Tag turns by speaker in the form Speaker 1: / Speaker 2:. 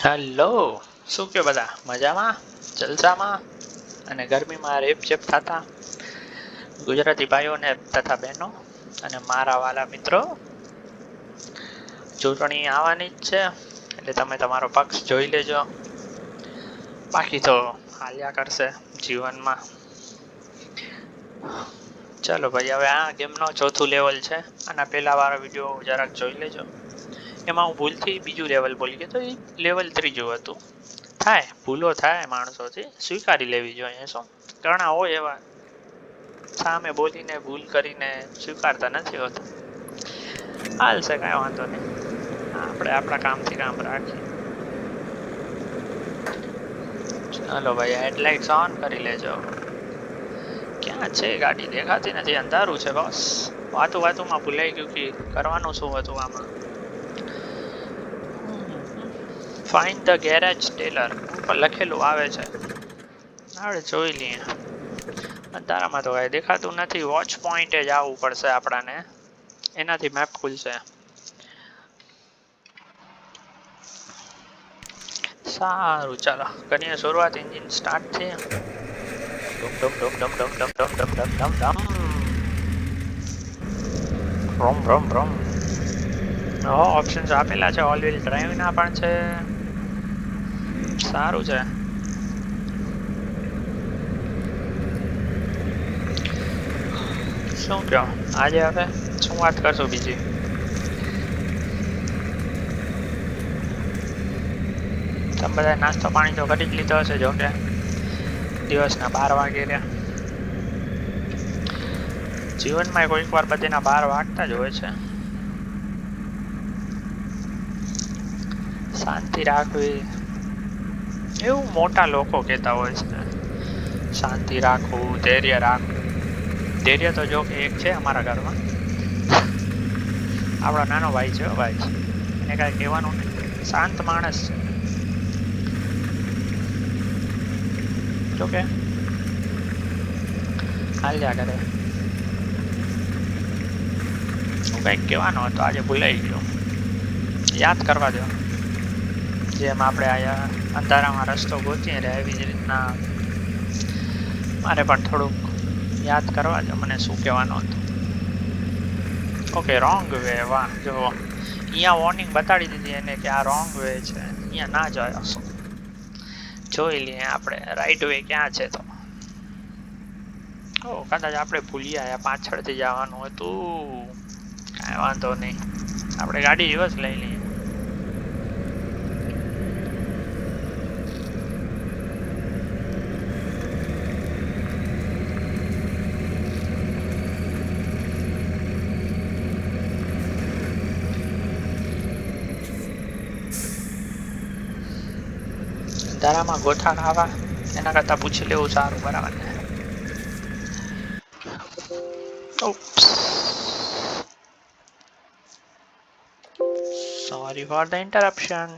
Speaker 1: Hello, શું કહો બધા મજામાં, જલસામાં અને ગરમીમાં રેપઝેપ થતા ગુજરાતી ભાઈઓને તથા બહેનો અને મારા વાલા મિત્રો. ચૂંટણી આવવાની જ છે એટલે તમે તમારો પક્ષ જોઈ લેજો. બાકી તો હાલ્યા કરશે જીવનમાં. ચલો ભાઈ, હવે આ ગેમનો ચોથું લેવલ છે. આના પહેલા વાળો વિડીયો જરાક જોઈ લેજો. એમાં હું ભૂલથી બીજું લેવલ બોલી ગયો તો એ લેવલ ત્રીજું હતું. થાય, ભૂલો થાય માણસોથી, સ્વીકારી લેવી જોઈએ. શું ઘણા હોય એવા સામે બોલીને ભૂલ કરીને સ્વીકારતા નથી હોતા. હાલશે, કાંઈ વાંધો નહીં, આપણે આપણા કામથી કામ રાખીએ. ચાલો ભાઈ, હેડલાઇટ્સ ઓન કરી લેજો. ક્યાં છે ગાડી? દેખાતી નથી, અંધારું છે બસ. વાતુમાં ભૂલાઈ ગયું કે કરવાનું શું હતું આમાં. ફાઇન્ડ ધ ગેરેજ ટેલર ઉપર લખેલું આવે છે. આપણે જોઈ લઈએ. અંધારામાં તો કાંઈ દેખાતું નથી. વોચ પોઈન્ટે જ આવવું પડશે આપણાને, એનાથી મેપ ખુલશે. સારું, ચાલો કરીએ શરૂઆત. એન્જિન સ્ટાર્ટ છે. રોમ રોમ રોમ. ઓપ્શન્સ આપેલા છે. ઓલ વ્હીલ ડ્રાઈવના પણ છે. સારું છે. શું કહો આજે હવે શું વાત કરશું બીજી? તમે બધા નાસ્તો પાણી તો કરી જ લીધો હશે. જો કે દિવસના 12 વાગે રહ્યા. જીવનમાં કોઈક વાર બધીના 12 વાગતા જ હોય છે. શાંતિ રાખવી એવું મોટા લોકો કહેતા હોય છે. શાંતિ રાખવું, ધૈર્ય રાખવું. ધૈર્ય તો જો કે એક છે અમારા ઘરમાં, આપણો નાનો ભાઈ છે. ભાઈ એને કાંઈ કહેવાનું નહીં, શાંત માણસ છે. જોકે હાલ્યા કરે. હું કંઈક કહેવાનો હતો, આજે ભૂલાઈ ગયો. યાદ કરવા દો. જેમ આપણે આયા અંધારામાં રસ્તો ગોતીએ રહ્યા એવી જ રીતના મારે પણ થોડુંક યાદ કરવા દો મને શું કહેવાનું હતું. Okay, wrong way. વાહ, જો અહીંયા વોર્નિંગ બતાડી દીધી એને કે આ રોંગ વે છે, અહીંયા ના જાય. શું જોઈ લઈએ આપણે રાઈટ વે ક્યાં છે. તો કદાચ આપણે ભૂલી આવ્યા, પાછળથી જવાનું હતું. કાંઈ વાંધો નહીં, આપણે ગાડી દિવસ લઈ લઈએ. અંધારામાં ગોથા ખાવા એના કરતાં પૂછી લેવું સારું, બરાબર ને? Sorry for the interruption.